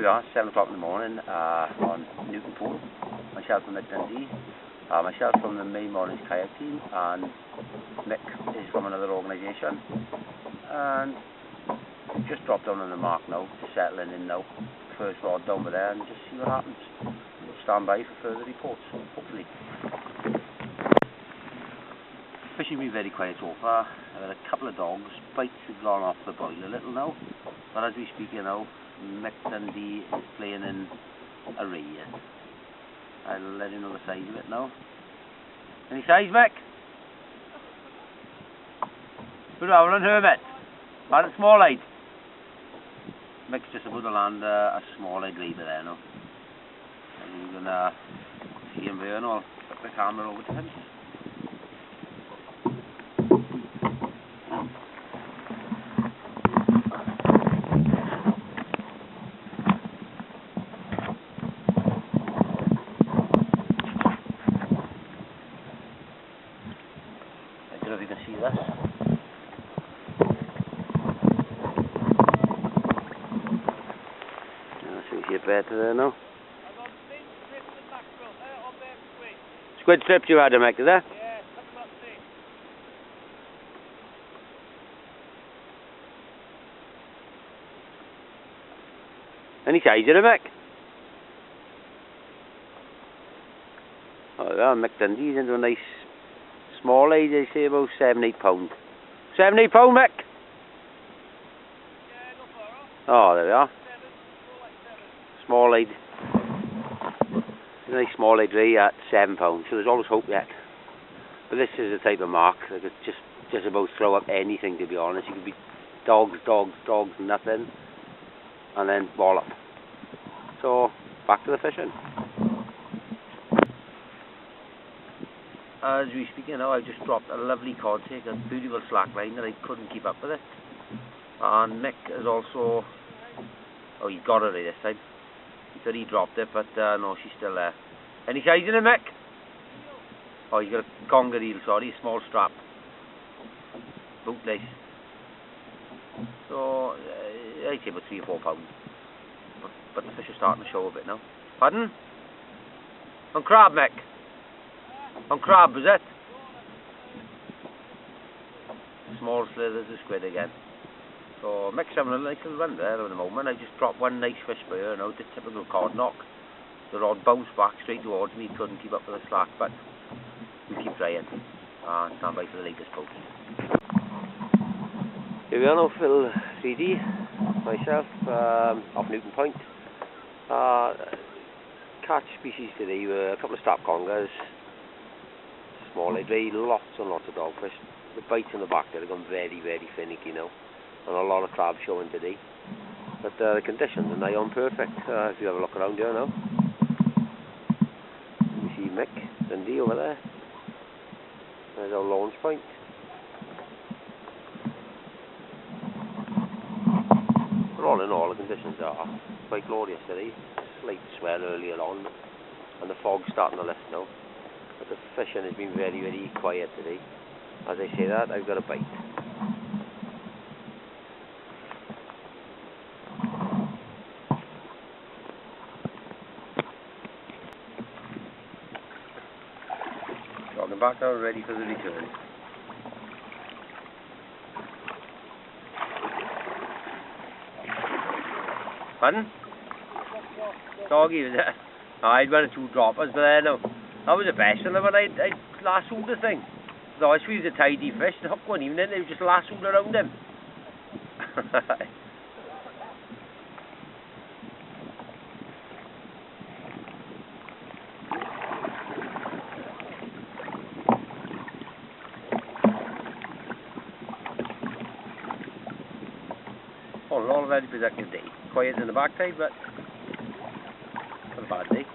we are, 7 o'clock in the morning on Newton Pool. Myself from Mickdundee, myself from the Mainwarings Kayak team, and Mick is from another organisation. And just dropped down on the mark now, just settling in now. First rod down there and just see what happens. We'll stand by for further reports, hopefully. Fishing been very quiet so far. I've had a couple of dogs, bites have gone off the boil a little now, but as we speak here now, Mickdundee is playing in a ray here. I'll let you know the size of it now. Any size, Mick? Good howling, Hermit. Had a small eyed. Mick's just about to land a small eyed ray there now. And you're gonna see him there and I'll put the camera over to him. I don't know if you can see this. So you see it better there now. Squid strips you had, Mick, is that? Yeah, that's about 6. Any size in it, Mick? Oh, yeah, Mickdundee's into a nice small age, they say about 7-8 pound. 7-8 pound, Mick? Yeah, no far off. Oh, there we are. 7, Small age. A nice small age ray at £7, so there's always hope yet. But this is the type of mark that could just about throw up anything, to be honest. You could be dogs, nothing, and then ball up. So back to the fishing. As we speak now, I just dropped a lovely cod take, a beautiful slack line that I couldn't keep up with it. And Mick is also, oh, he's got it this time. He said he dropped it, but no, she's still there. Any size in it, Mick? Oh, he's got a conger eel, sorry, a small strap. Boot lace. So, I'd say about 3 or 4 pounds. But the fish are starting to show a bit now. Pardon? On crab, Mick? On crab, is it? Small slithers of squid again. So Mick's having a nice little run there at the moment. I just dropped one nice fish for her, the typical cod knock. The rod bounced back straight towards me, couldn't keep up with the slack, but we keep trying. Stand by for the latest post. Here we are now, Phil 3D, myself, off Newton Point. Catch species today were a couple of strap congers, small eyed ray, lots and lots of dogfish. The bites in the back there have gone very, very finicky now. And a lot of crabs showing today, but the conditions are nigh on perfect. If you have a look around here now, you see Mickdundee over there. There's our launch point. But all in all, the conditions are quite glorious today. Slight swell earlier on, and the fog's starting to lift now. But the fishing has been very, very quiet today. As I say that, I've got a bite. Talking back now, ready for the return. Pardon? Doggy, was it? I'd one or 2 droppers, but there no. That was the best one when I lassoed the thing. So I squeezed a tidy fish, the hook wasn't even in, they just lassoed around him. All in all, a very productive day. Quiet in the backside, but not a bad day.